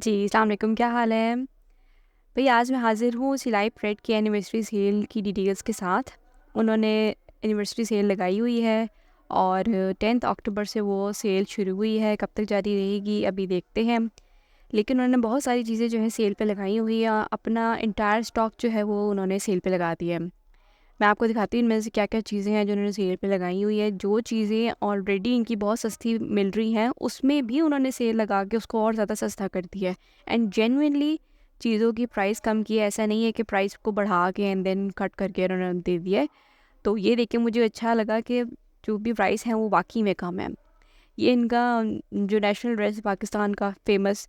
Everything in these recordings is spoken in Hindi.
जी, अस्सलाम वालेकुम, क्या हाल है? भई आज मैं हाज़िर हूँ सिलाई थ्रेड की एनिवर्सरी सेल की डिटेल्स के साथ। उन्होंने एनिवर्सरी सेल लगाई हुई है और 10th अक्टूबर से वो सेल शुरू हुई है, कब तक जारी रहेगी अभी देखते हैं। लेकिन उन्होंने बहुत सारी चीज़ें जो हैं सेल पे लगाई हुई हैं, अपना एंटायर स्टॉक जो है वो उन्होंने सेल पे लगा दिया है। मैं आपको दिखाती हूँ इनमें से क्या-क्या चीज़ें हैं जो उन्होंने सेल पे लगाई हुई है। जो चीज़ें ऑलरेडी इनकी बहुत सस्ती मिल रही हैं, उसमें भी उन्होंने सेल लगा के उसको और ज़्यादा सस्ता कर दिया है। एंड जेन्युइनली चीज़ों की प्राइस कम की है, ऐसा नहीं है कि प्राइस को बढ़ा के एंड देन कट करके उन्होंने दे दिया है। तो ये देख के मुझे अच्छा लगा कि जो भी प्राइस है वो वाक़ई में कम है। ये इनका जो नेशनल ड्रेस पाकिस्तान का फ़ेमस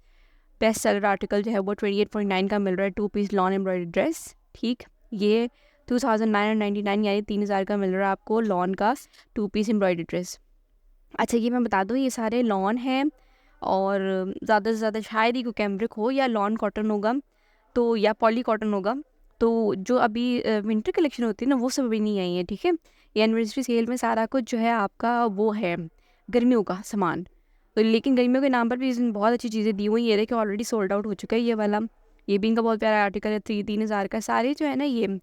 बेस्ट सेलर आर्टिकल जो है वो 28.9 का मिल रहा है, 2 पीस लॉन एम्ब्रॉयडरी ड्रेस, ठीक। ये 2999 यानी 3000 का मिल रहा है आपको लॉन का 2 पीस एम्ब्रॉयडरी ड्रेस। अच्छा, ये मैं बता दूँ ये सारे लॉन हैं और ज़्यादा से ज़्यादा शायद ही कोई कैम्ब्रिक हो या लॉन कॉटन होगा, तो या पॉली कॉटन होगा। तो जो अभी विंटर कलेक्शन होती है ना वो सब अभी नहीं आई है, ठीक है। ये एनिवर्सरी सेल में सारा कुछ जो है आपका वो है गर्मियों का सामान। तो लेकिन गर्मियों के नाम पर भी इसमें बहुत अच्छी चीज़ें दी हुई हैं। ये देखिए ऑलरेडी सोल्ड आउट हो चुका है ये वाला। ये भी इनका बहुत प्यारा आर्टिकल है, 3000 का। सारे जो है ना ये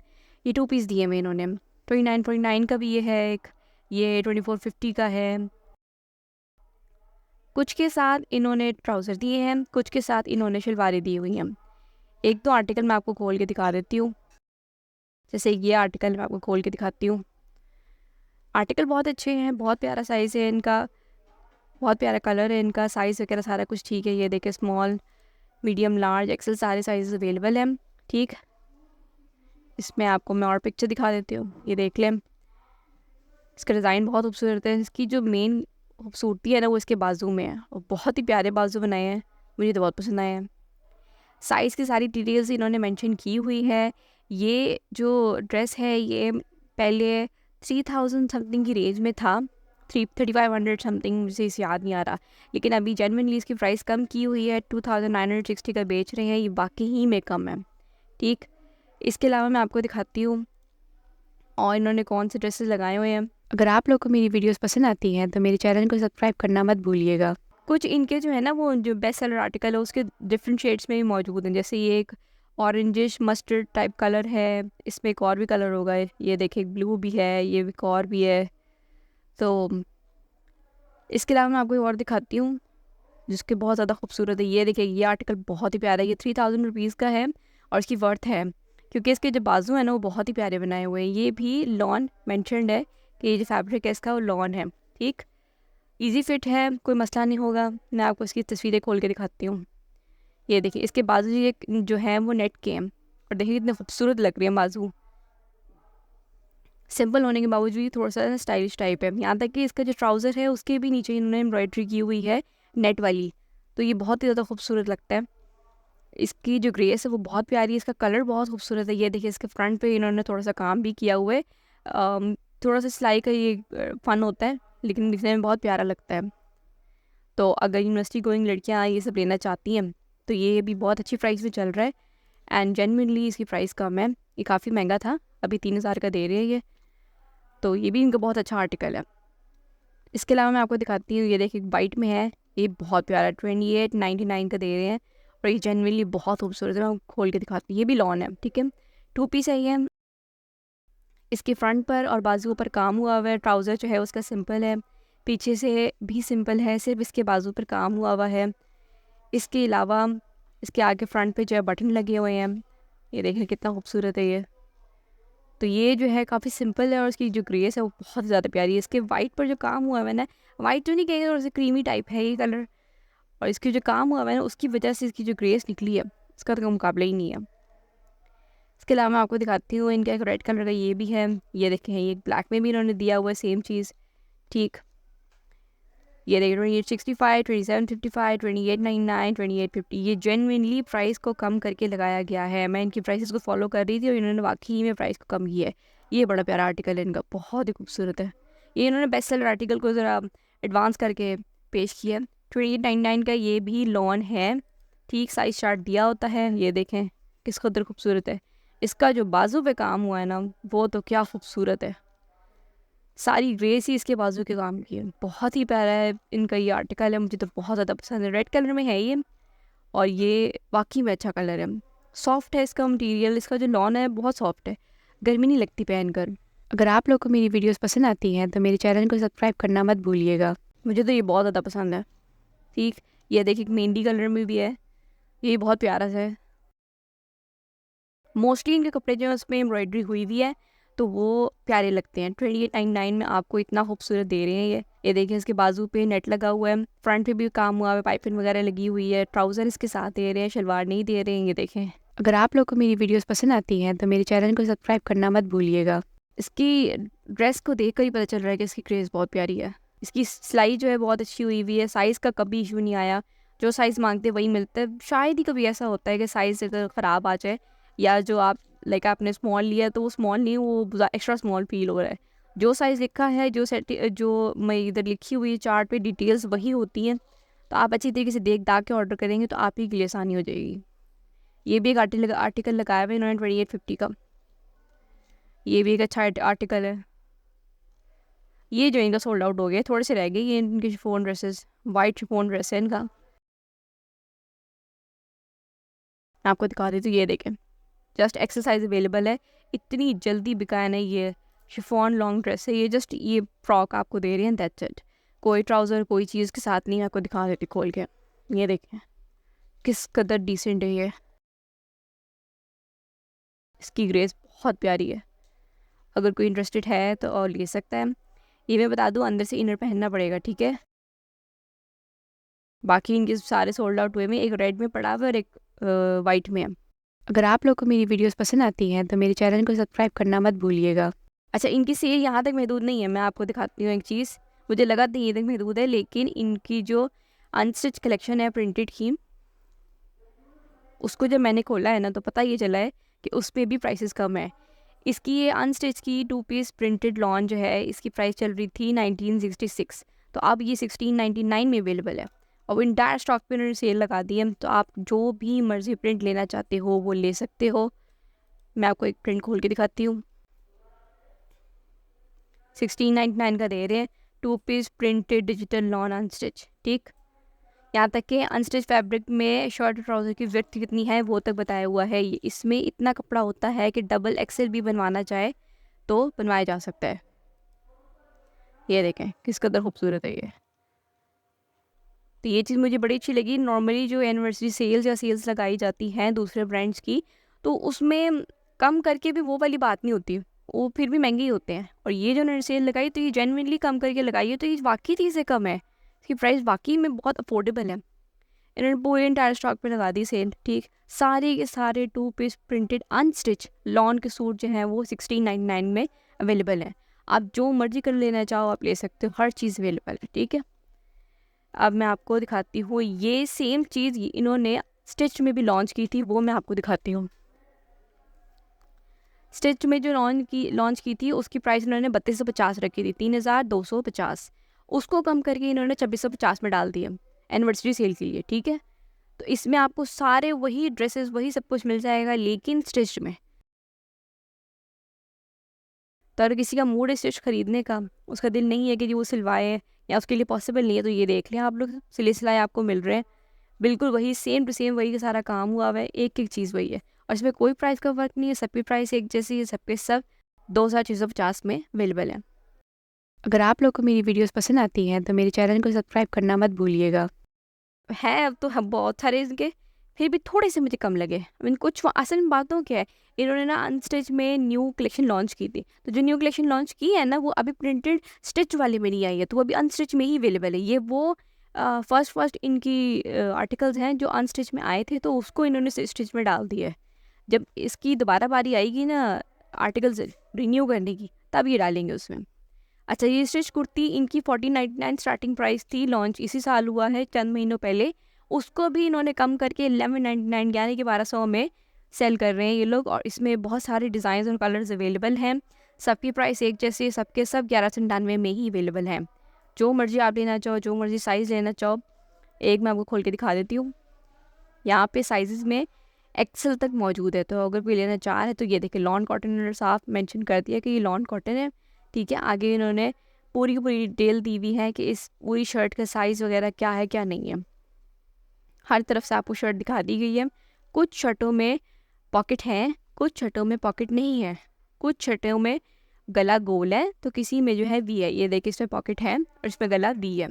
2 पीस दिए हुए इन्होंने। 29.9 का भी ये है एक, ये 2450 का है। कुछ के साथ इन्होंने ट्राउज़र दिए हैं, कुछ के साथ इन्होंने शलवारें दी हुई हैं। एक दो आर्टिकल मैं आपको खोल के दिखा देती हूँ। जैसे ये आर्टिकल मैं आपको खोल के दिखाती हूँ। आर्टिकल बहुत अच्छे हैं, बहुत प्यारा साइज़ है इनका, बहुत प्यारा कलर है इनका, साइज़ वगैरह सारा कुछ ठीक है। ये देखिए स्मॉल, मीडियम, लार्ज, एक्सेल सारे साइज़ अवेलेबल हैं, ठीक। इसमें आपको मैं और पिक्चर दिखा देती हूँ, ये देख लें। इसका डिज़ाइन बहुत खूबसूरत है। इसकी जो मेन खूबसूरती है ना वो इसके बाजू में है और बहुत ही प्यारे बाजू बनाए हैं, मुझे तो बहुत पसंद आए हैं। साइज़ की सारी डिटेल्स इन्होंने मेंशन की हुई है। ये जो ड्रेस है ये पहले 3000 समथिंग की रेंज में था, 3500 समथिंग, मुझे इसे याद नहीं आ रहा। लेकिन अभी जेन्युइनली इसकी प्राइस कम की हुई है, 2960 का बेच रहे हैं, ये वाक़ई ही में कम है, ठीक। इसके अलावा मैं आपको दिखाती हूँ और इन्होंने कौन से ड्रेसेस लगाए हुए हैं। अगर आप लोग को मेरी वीडियोस पसंद आती हैं तो मेरे चैनल को सब्सक्राइब करना मत भूलिएगा। कुछ इनके जो है ना वो जो बेस्ट सेलर आर्टिकल है उसके डिफरेंट शेड्स में भी मौजूद हैं। जैसे ये एक ऑरेंजिश मस्टर्ड टाइप कलर है, इसमें एक और भी कलर होगा। ये देखिए ब्लू भी है, ये एक और भी है। तो इसके अलावा मैं आपको एक और दिखाती हूँ जिसके बहुत ज़्यादा खूबसूरत है। ये देखिए ये आर्टिकल बहुत ही प्यारा है, ये 3000 रुपीज़ का है और इसकी वर्थ है क्योंकि इसके जो बाजू है ना वो बहुत ही प्यारे बनाए हुए हैं। ये भी लॉन मेंशनड है कि ये जो फैब्रिक है इसका वो लॉन है, ठीक। इजी फिट है, कोई मसला नहीं होगा। मैं आपको इसकी तस्वीरें खोल के दिखाती हूँ। ये देखिए इसके बाजू ये जो हैं वो नेट के हैं और देखिए कितने खूबसूरत लग रहे हैं बाजू। सिंपल होने के बावजूद ये थोड़ा-सा स्टाइलिश टाइप है। यहाँ तक कि इसका जो ट्राउज़र है उसके भी नीचे इन्होंने एम्ब्रॉयडरी की हुई है नेट वाली, तो ये बहुत ही ज़्यादा खूबसूरत लगता है। इसकी जो ग्रेस है वो बहुत प्यारी है, इसका कलर बहुत खूबसूरत है। ये देखिए इसके फ्रंट पे इन्होंने थोड़ा-सा काम भी किया हुआ है। थोड़ा-सा सिलाई का ये फन होता है, लेकिन दिखने में बहुत प्यारा लगता है। तो अगर यूनिवर्सिटी गोइंग लड़कियाँ ये सब लेना चाहती हैं, तो ये भी बहुत अच्छी प्राइस में चल रहा है एंड जेन्युइनली इसकी प्राइस कम है। ये काफ़ी महँगा था, अभी 3000 का दे रहे हैं ये, तो ये भी इनका बहुत अच्छा आर्टिकल है। इसके अलावा मैं आपको दिखाती हूँ, ये देखिए वाइट में है, ये बहुत प्यारा 2899 का दे रहे हैं और ये जेन्युइनली बहुत खूबसूरत है। मैं आपको खोल के दिखाती हूँ, ये भी लॉन है, ठीक है। 2 पीस है ये। इसके फ्रंट पर और बाजुओं पर काम हुआ हुआ है। ट्राउज़र जो है उसका सिंपल है, पीछे से भी सिंपल है, सिर्फ इसके बाजू पर काम हुआ हुआ है। इसके अलावा इसके आगे फ्रंट पे जो है बटन लगे हुए हैं। ये देखिए कितना खूबसूरत है ये। तो ये जो है काफ़ी सिंपल है और इसकी जो ग्रेस है वो बहुत ज़्यादा प्यारी है। इसके वाइट पर जो काम हुआ है ना, वाइट तो नहीं कहेंगे, थोड़ा सा क्रीमी टाइप है ये कलर, और इसकी जो काम हुआ है ना उसकी वजह से इसकी जो ग्रेस निकली है उसका तो कोई मुकाबला ही नहीं है। इसके अलावा मैं आपको दिखाती हूँ, इनका एक रेड कलर का ये भी है। ये देखें ये ब्लैक में भी इन्होंने दिया हुआ है सेम चीज़, ठीक। ये देखिए 2865, 2755, 2899, 2850, ये जेन्युइनली प्राइस को कम करके लगाया गया है। मैं इनकी प्राइसेस को फॉलो कर रही थी और इन्होंने वाकई में प्राइस को कम किया है। ये बड़ा प्यारा आर्टिकल है इनका, बहुत ही खूबसूरत है। ये इन्होंने बेस्ट सेलर आर्टिकल को ज़रा एडवांस करके पेश किया है। 2899 का ये भी लॉन है, ठीक। साइज चार्ट दिया होता है, ये देखें किस कदर खूबसूरत है। इसका जो बाजू पे काम हुआ है ना वो तो क्या खूबसूरत है, सारी ग्रेस ही इसके बाजू के काम की है। बहुत ही प्यारा है इनका ये आर्टिकल है, मुझे तो बहुत ज़्यादा पसंद है। रेड कलर में है ये और ये वाकई में अच्छा कलर है, सॉफ्ट है इसका मटेरियल, इसका जो लॉन है बहुत सॉफ्ट है, गर्मी नहीं लगती पहनकर। अगर आप लोग को मेरी वीडियोस पसंद आती हैं तो मेरे चैनल को सब्सक्राइब करना मत भूलिएगा। मुझे तो ये बहुत ज़्यादा पसंद है। ठीक, ये देखिए मेहंदी कलर में भी है, ये बहुत प्यारा सा है। मोस्टली इनके कपड़े जो है उसमें एम्ब्रॉयडरी हुई हुई है तो वो प्यारे लगते हैं। 2899 में आपको इतना खूबसूरत दे रहे हैं ये देखिए इसके बाजू पे नेट लगा हुआ है, फ्रंट पे भी काम हुआ है, पाइपिंग वगैरह लगी हुई है, ट्राउज़र इसके साथ दे रहे हैं, शलवार नहीं दे रहे हैं। ये देखें। अगर आप लोग को मेरी वीडियोस पसंद आती हैं तो मेरे चैनल को सब्सक्राइब करना मत भूलिएगा। इसकी ड्रेस को देख कर ही पता चल रहा है कि इसकी क्रेज़ बहुत प्यारी है। इसकी सिलाई जो है बहुत अच्छी हुई हुई है, साइज़ का कभी इशू नहीं आया, जो साइज़ मांगते वही मिलता है। शायद ही कभी ऐसा होता है कि साइज़ अगर ख़राब आ जाए या जो आप लाइक आपने स्मॉल लिया तो वो स्मॉल नहीं, वो एक्स्ट्रा स्मॉल फील हो रहा है। जो साइज़ लिखा है, जो मैं इधर लिखी हुई चार्ट पे डिटेल्स वही होती हैं, तो आप अच्छी तरीके से देख दाख के ऑर्डर करेंगे तो आप ही के लिए आसानी हो जाएगी। ये भी एक आर्टिकल लगाया हुआ है इन्होंने 2850 का, ये भी एक अच्छा आर्टिकल है। ये जो इनका सोल्ड आउट हो गया, थोड़े से रह गए ये इनके chiffon dresses, white chiffon dress है इनका। आपको दिखा देती हूँ, ये देखें जस्ट एक्सरसाइज अवेलेबल है, इतनी जल्दी बिका है ना। ये शिफॉन लॉन्ग ड्रेस है, ये जस्ट ये फ्रॉक आपको दे रहे हैं, दैट्स इट। कोई ट्राउज़र कोई चीज़ के साथ नहीं है। आपको दिखा देती खोल के, ये देखें किस कदर डिसेंट है ये। इसकी ग्रेस बहुत प्यारी है, अगर कोई इंटरेस्टेड है तो और ले सकता है। ये मैं बता दूँ अंदर से इनर पहनना पड़ेगा, ठीक है। बाकी इनके सारे सोल्ड आउट हुए में, एक रेड में पड़ा हुआ और एक वाइट में है। अगर आप लोग को मेरी वीडियोस पसंद आती हैं तो मेरे चैनल को सब्सक्राइब करना मत भूलिएगा। अच्छा, इनकी सेल यहाँ तक महदूद नहीं है, मैं आपको दिखाती हूँ एक चीज़। मुझे लगा था ये तक महदूद है, लेकिन इनकी जो अनस्टिच कलेक्शन है प्रिंटेड की, उसको जब मैंने खोला है ना तो पता ये चला है कि उस पर भी प्राइसेस कम है। इसकी ये अनस्टिच की 2 पीस प्रिंटेड लॉन जो है, इसकी प्राइस चल रही थी 1966, तो अब ये 1699 में अवेलेबल है। और इंटायर स्टॉक पे उन्होंने सेल लगा दी है, तो आप जो भी मर्ज़ी प्रिंट लेना चाहते हो वो ले सकते हो। मैं आपको एक प्रिंट खोल के दिखाती हूँ। 1699 का दे रहे हैं, 2 piece printed digital lawn unstitch. ठीक, यहाँ तक कि अनस्टिच फैब्रिक में शर्ट ट्राउज़र की विड्थ कितनी है वो तक बताया हुआ है। ये इसमें इतना कपड़ा होता है कि डबल एक्सेल भी बनवाना चाहे तो बनवाया जा सकता है। ये देखें किस कदर खूबसूरत है ये। तो ये चीज़ मुझे बड़ी अच्छी लगी। नॉर्मली जो एनिवर्सरी सेल्स या सेल्स लगाई जाती हैं दूसरे ब्रांड्स की, तो उसमें कम करके भी वो वाली बात नहीं होती, वो फिर भी महंगे ही होते हैं। और ये जो उन्होंने सेल लगाई तो ये जेन्युइनली कम करके लगाई है, तो ये वाकई चीज़ें कम है, इसकी प्राइस वाकई में बहुत अफोर्डेबल है। इन्होंने पूरे इंटायर स्टॉक पे लगा दी सेल। ठीक, सारे के सारे 2 पीस प्रिंटेड अनस्टिच लॉन के सूट जो हैं वो 1699 में अवेलेबल हैं। आप जो मर्जी कर लेना चाहो आप ले सकते हो, हर चीज़ अवेलेबल है। ठीक है, अब मैं आपको दिखाती हूँ ये सेम चीज़ इन्होंने स्टिच में भी लॉन्च की थी, वो मैं आपको दिखाती हूँ। स्टिच में जो लॉन्च की थी उसकी प्राइस इन्होंने 3250 रखी थी, 3250। उसको कम करके इन्होंने 2650 में डाल दिया एनिवर्सरी सेल के लिए। ठीक है, तो इसमें आपको सारे वही ड्रेसेस वही सब कुछ मिल जाएगा, लेकिन स्टिच में। तो अगर किसी का मूड है स्टिच खरीदने का, उसका दिल नहीं है कि वो सिलवाए या उसके लिए पॉसिबल नहीं है, तो ये देख लें आप लोग, सिले सिलाए आपको मिल रहे हैं, बिल्कुल वही सेम टू सेम वही का सारा काम हुआ हुआ है, एक एक चीज़ वही है। और इसमें कोई प्राइस का फ़र्क नहीं है, सबकी प्राइस एक जैसी है, सबके सब 2650 में अवेलेबल है। अगर आप लोग को मेरी वीडियोस पसंद आती हैं तो मेरे चैनल को सब्सक्राइब करना मत भूलिएगा। है अब तो हम बहुत सारे इनके, फिर भी थोड़े से मुझे कम लगे। आई मीन कुछ असल में बातों क्या है, इन्होंने ना अनस्टिच में न्यू कलेक्शन लॉन्च की थी, तो जो न्यू कलेक्शन लॉन्च की है ना वो अभी प्रिंटेड स्टिच वाले में नहीं आई है, तो वो अभी अनस्टिच में ही अवेलेबल है। ये वो फर्स्ट इनकी आर्टिकल्स हैं जो अनस्टिच में आए थे, तो उसको इन्होंने स्टिच में डाल दिया है। जब इसकी दोबारा बारी आएगी ना आर्टिकल्स रिन्यू करने की, तब ये डालेंगे उसमें। अच्छा, ये स्टिच कुर्ती इनकी 1499 स्टार्टिंग प्राइस थी, लॉन्च इसी साल हुआ है चंद महीनों पहले, उसको भी इन्होंने कम करके 1199 यानी कि 1200 में सेल कर रहे हैं ये लोग। और इसमें बहुत सारे डिज़ाइन और कलर्स अवेलेबल हैं, सबकी प्राइस एक जैसे, सबके सब 1199 में ही अवेलेबल हैं। जो मर्जी आप लेना चाहो, जो मर्जी साइज़ लेना चाहो, एक मैं आपको खोल के दिखा देती हूँ। यहाँ पे साइजेस में एक्सेल तक मौजूद है, तो अगर कोई लेना चाह रहे तो ये देखिए लॉन कॉटन इन्होंने साफ मेंशन कर दिया कि ये लॉन कॉटन है। ठीक है, आगे इन्होंने पूरी की पूरी डिटेल दी हुई है कि इस पूरी शर्ट का साइज़ वगैरह क्या है क्या नहीं है, हर तरफ से आपको शर्ट दिखा दी गई है। कुछ शर्टों में पॉकेट हैं, कुछ शर्टों में पॉकेट नहीं है, कुछ शर्टों में गला गोल है तो किसी में जो है वी है। ये देखिए इसमें पॉकेट है और इसमें गला वी है।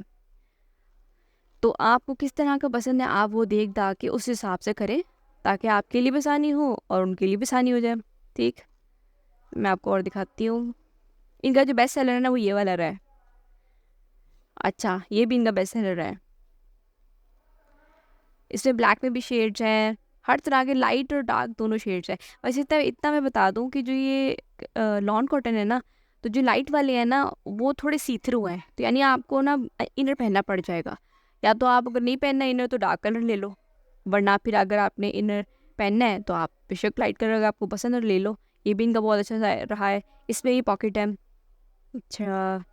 तो आपको किस तरह का पसंद है आप वो देख दाख के उस हिसाब से करें, ताकि आपके लिए भी आसानी हो और उनके लिए भी आसानी हो जाए। ठीक, मैं आपको और दिखाती हूँ। इनका जो बेस्ट सेलर है ना वो ये वाला रहा है। अच्छा, ये भी इनका बेस्ट सेलर है। इसमें ब्लैक में भी शेड्स हैं, हर तरह के लाइट और डार्क दोनों शेड्स हैं। वैसे इतना इतना मैं बता दूं कि जो ये लॉन कॉटन है ना, तो जो लाइट वाले हैं ना वो थोड़े सी थ्रू हैं, तो यानी आपको ना इनर पहनना पड़ जाएगा। या तो आप अगर नहीं पहनना इनर तो डार्क कलर ले लो, वरना फिर अगर आपने इनर पहनना है तो आप बेशक लाइट कलर अगर आपको पसंद है तो ले लो। ये भी इनका बहुत अच्छा रहा है। इसमें ही पॉकेट है। अच्छा,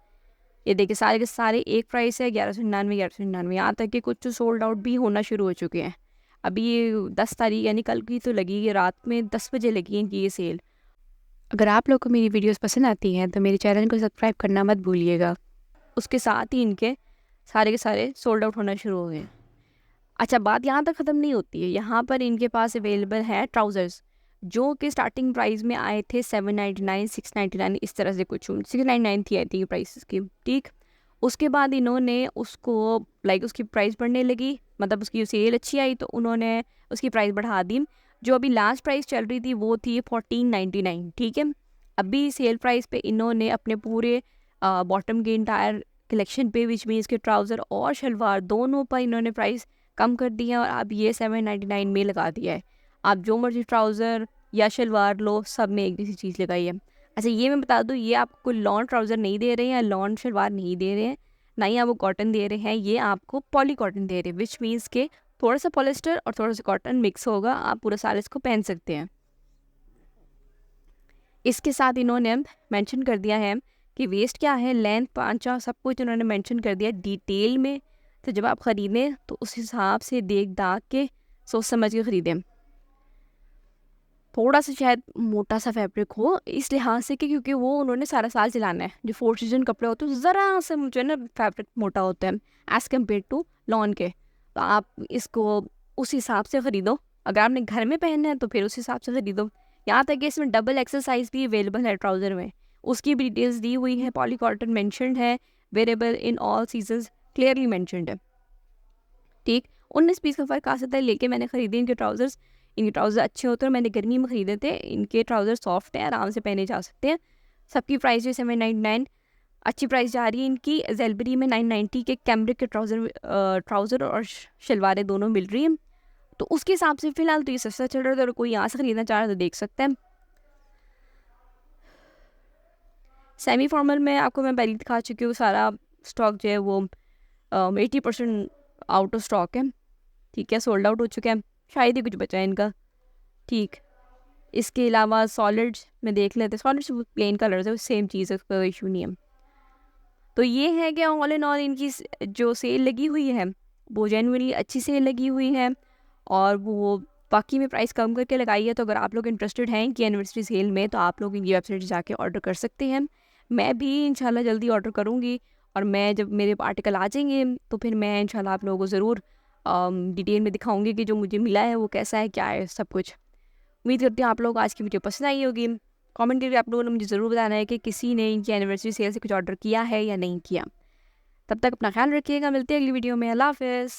ये देखिए सारे के सारे एक प्राइस है 1199, 1199। यहाँ तक कि कुछ सोल्ड आउट भी होना शुरू हो चुके हैं। अभी ये 10 तारीख यानी कल की तो लगी है, रात में 10 बजे लगी है इनकी ये सेल। अगर आप लोग को मेरी वीडियोस पसंद आती हैं तो मेरे चैनल को सब्सक्राइब करना मत भूलिएगा। उसके साथ ही इनके सारे के सारे सोल्ड आउट होना शुरू हो गए। अच्छा, बात यहाँ तक ख़त्म नहीं होती है। यहाँ पर इनके पास अवेलेबल है ट्राउज़र्स, जो कि स्टार्टिंग प्राइस में आए थे 799, 699, इस तरह से कुछ 699 थी आई थिंक प्राइस की। ठीक, उसके बाद इन्होंने उसको उसकी प्राइस बढ़ने लगी, मतलब उसकी सेल अच्छी आई तो उन्होंने उसकी प्राइस बढ़ा दी। जो अभी लास्ट प्राइस चल रही थी वो थी 1499। ठीक है, अभी सेल प्राइस पे इन्होंने अपने पूरे बॉटम के इंटायर कलेक्शन पे, विच मीन्स के ट्राउज़र और शलवार दोनों पर इन्होंने प्राइस कम कर दी है और अब ये 799 में लगा दिया है। आप जो मर्जी ट्राउज़र या शलवार लो, सब में एक जैसी चीज़ लगाई है। अच्छा, ये मैं बता दूँ, ये आपको लॉन ट्राउज़र नहीं दे रहे हैं या लॉन शलवार नहीं दे रहे हैं, ना ही आपको कॉटन दे रहे हैं, ये आपको पॉली कॉटन दे रहे हैं, विच मीन्स के थोड़ा सा पॉलिस्टर और थोड़ा सा कॉटन मिक्स होगा, आप पूरा साल इसको पहन सकते हैं। इसके साथ इन्होंने मेंशन कर दिया है कि वेस्ट क्या है, लेंथ, पांचा, सब कुछ इन्होंने मेंशन कर दिया डिटेल में। तो जब आप ख़रीदें तो उस हिसाब से देख दाख के सोच समझ के ख़रीदें। थोड़ा सा शायद मोटा सा फैब्रिक हो इस लिहाज से कि क्योंकि वो उन्होंने सारा साल चलाना है। जो 4 सीजन कपड़े होते हैं ज़रा सा जो है ना फैब्रिक मोटा होता है एज़ कम्पेयर टू लॉन के। तो आप इसको उस हिसाब से ख़रीदो। अगर आपने घर में पहनना है तो फिर उस हिसाब से ख़रीदो। यहाँ तक कि इसमें डबल एक्सरसाइज भी अवेलेबल है ट्राउज़र में, उसकी भी डिटेल्स दी हुई है। पॉली कॉटन मैंशनड है, wearable in all seasons clearly mentioned है। ठीक, 19 पीस का फ़र्क आ सकता है, लेके मैंने ख़रीदे इनके ट्राउज़र्स। इनके ट्राउज़र अच्छे होते हैं और मैंने गर्मी में ख़रीदे थे। इनके ट्राउज़र सॉफ्ट हैं, आराम से पहने जा सकते हैं। सबकी प्राइस जो 799 अच्छी प्राइस जा रही है इनकी। ज़ेलबरी में 990 के कैमरिक के ट्राउज़र और शलवारें दोनों मिल रही हैं। तो उसके हिसाब से फ़िलहाल तो ये सस्ता चल रहा है, तो अगर कोई यहाँ से ख़रीदना चाह रहा है तो देख सकते हैं। सेमी फॉर्मल में आपको मैं पहले दिखा चुकी हूँ, सारा स्टॉक जो है वो 80% आउट ऑफ स्टॉक है। ठीक है, सोल्ड आउट हो चुका है, शायद ही कुछ बचा है इनका। ठीक, इसके अलावा सॉलिड्स में देख लेते हैं। सॉलिड्स प्लेन कलर्स है, सेम चीज़ है, कोई इशू नहीं है। तो ये है कि ऑल इन ऑल इनकी जो सेल लगी हुई है वो जेन्युइनली अच्छी सेल लगी हुई है और वो बाकी में प्राइस कम करके लगाई है। तो अगर आप लोग इंटरेस्टेड हैं कि एनिवर्सरी सेल में, तो आप लोग इनकी वेबसाइट जाके ऑर्डर कर सकते हैं। मैं भी इंशाल्लाह जल्दी ऑर्डर करूँगी और मैं जब मेरे आर्टिकल आ जाएंगे तो फिर मैं इंशाल्लाह आप लोगों को ज़रूर डिटेल में दिखाऊंगी कि जो मुझे मिला है वो कैसा है, क्या है, सब कुछ। उम्मीद करती हूँ आप लोग को आज की वीडियो पसंद आई होगी। कमेंट करके आप लोगों ने मुझे ज़रूर बताना है कि किसी ने इनकी एनिवर्सरी सेल से कुछ ऑर्डर किया है या नहीं किया। तब तक अपना ख्याल रखिएगा, मिलते हैं अगली वीडियो में। अल्लाह हाफ़िज़।